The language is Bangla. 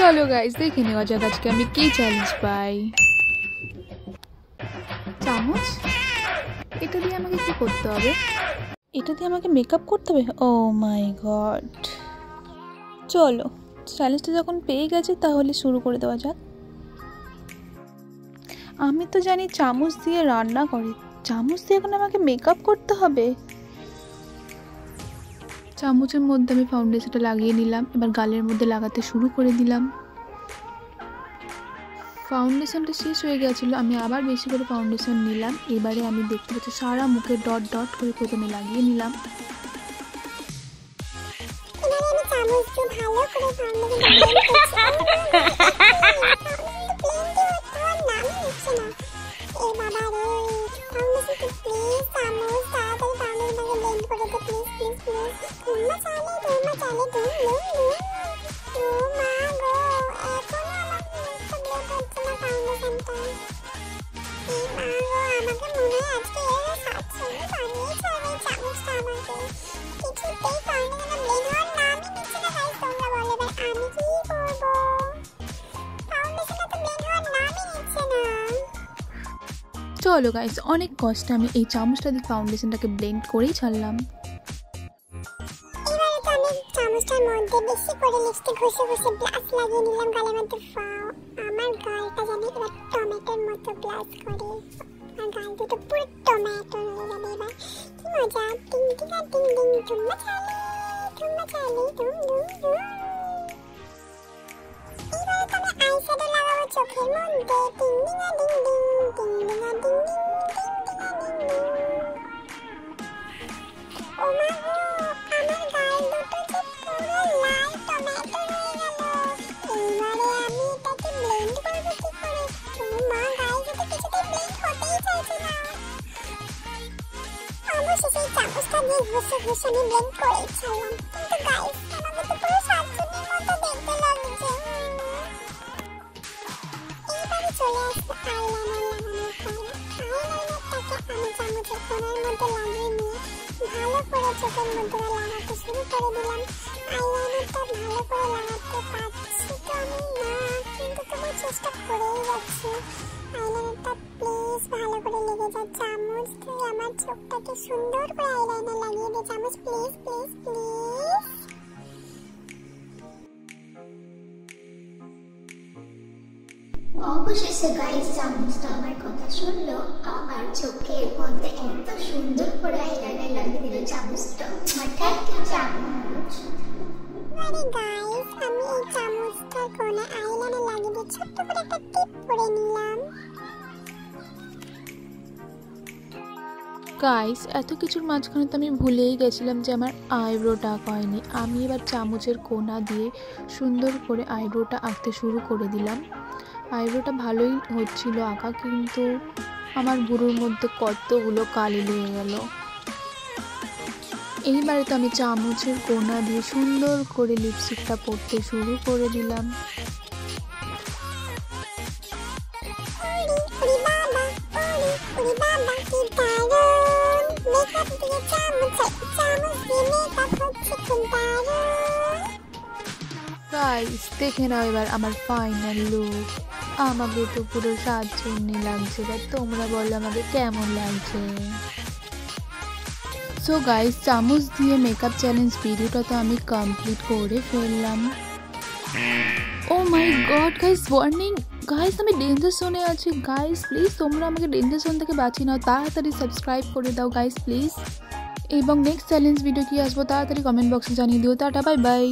চলো গাইস দেখে নেওয়া যাক আজকে আমি কি চ্যালেঞ্জ পাই। চামচ, এটা দিয়ে আমাকে কি করতে হবে? এটা দিয়ে আমাকে মেকআপ করতে হবে? ও মাই গড। চলো চ্যালেঞ্জটা যখন পেয়ে গেছে তাহলে শুরু করে দেওয়া যাক। আমি তো জানি চামচ দিয়ে রান্না করে, চামচ দিয়ে এখন আমাকে মেকআপ করতে হবে। চামচের মধ্যে আমি ফাউন্ডেশনটা লাগিয়ে নিলাম, এবার গালের মধ্যে লাগাতে শুরু করে দিলাম। ফাউন্ডেশনটা শেষ হয়ে গেছিলো, আমি আবার বেশি করে ফাউন্ডেশন নিলাম। এবারে আমি দেখতে পাচ্ছি সারা মুখে ডট ডট করে প্রথমে লাগিয়ে নিলাম। চলো গাইস, অনেক কষ্টে আমি এই চামচটা দিয়ে ফাউন্ডেশনটাকে ব্লেন্ড করেই ছাড়লাম। এবারে তো আমি চামচটার মধ্যে বেশি করে লিপস্টিক ঘষে ঘষে ব্লাশ লাগিয়ে নিলাম গালের মধ্যে। আমার গালটা জানি এবার টমেটোর মতো ব্লাশ করে, আর গাল দুটো পুরো টমেটো হয়ে যাবে। এবার কি মজা, টিং টিং টিং টিং, ঠুম্মা চালি ধুম ধুম ধুম। এবারে তো আমি আইশ্যাডো লাগাবো চোখের মধ্যে, টিং টিং টিং টিং, টিং টিং টিং টিং, টিং টিং টিং টিং। ও মা গো, আমার গাল দুটো যে পুরো লাল টমেটো হয়ে গেল। এবারে আমি এটাকে ব্লেন্ড করবো কি করে? ও মা, গাল দুটো কিছুতেই ব্লেন্ড হতেই চাইছে না। অবশেষে এই চামচটা দিয়ে ঘষে ঘষে আমি ব্লেন্ড করেই ছাড়লাম। কিন্তু গাইস, আমাকে তো পুরো শাকচুন্নির মতো দেখতে লাগছে। এইবারে চলে আসবে আইলাইনার লাগানোর পালা। আইলাইনারটাকে আমি চামচের কোণার মধ্যে লাগিয়ে নিয়ে ভালো করে চোখের মধ্যে লাগাতে শুরু করে দিলাম। আইলাইনারটা ভালো করে লাগাতে পারছি তো আমি না, কিন্তু তোমার চেষ্টা করেই যাচ্ছি। আইলাইনারটা প্লিজ ভালো করে লেগে যায়। চামচ তুই আমার চোখটাকে সুন্দর করে আইলাইনার লাগিয়ে দে চামচ, প্লিজ প্লিজ প্লিজ। অবশেষে গাইস চামচটা আমার কথা শুনলো, আমার চোখের মধ্যে এত সুন্দর করে আইলাইনার লাগিয়ে দিল চামচটা। থ্যাংক ইউ চামচ। আরে গাইস, আমি এই চামচটার কোণে আইলাইনার লাগিয়ে দিয়ে ছোট্ট করে একটা টিপ করে নিলাম। গাইস, এত কিছুর মাঝখানে তো আমি ভুলেই গেছিলাম যে আমার আইব্রোটা আঁকা হয়নি। আমি এবার চামচের কোনা দিয়ে সুন্দর করে আইব্রোটা আঁকতে শুরু করে দিলাম। আইব্রোটা ভালোই হচ্ছিল আঁকা, কিন্তু আমার বুড়োর মধ্যে কতগুলো কালি লেগে গেল। এইবারে তো আমি চামচের কোনা দিয়ে সুন্দর করে লিপস্টিকটা পরতে শুরু করে দিলাম। গাইস দেখে নাও এবার আমার ফাইনাল লুক। আমাকে তো পুরো সাজুন্নি লাগছে, এবার তোমরা বলো আমাকে কেমন লাগছে। সো গাইস, চামচ দিয়ে মেকআপ চ্যালেঞ্জ ভিডিওটা তো আমি কমপ্লিট করে ফেললাম। ও মাই গড গাইস, ওয়ার্নিং গাইস, আমি ডেঞ্জার জোনে আছি। গাইস প্লিজ তোমরা আমাকে ডেঞ্জার জোন থেকে বাঁচিয়ে নাও, তাড়াতাড়ি সাবস্ক্রাইব করে দাও গাইস প্লিজ। এবং নেক্সট চ্যালেঞ্জ ভিডিও কি আসবো তাড়াতাড়ি কমেন্ট বক্সে জানিয়ে দিও। Tata, bye bye.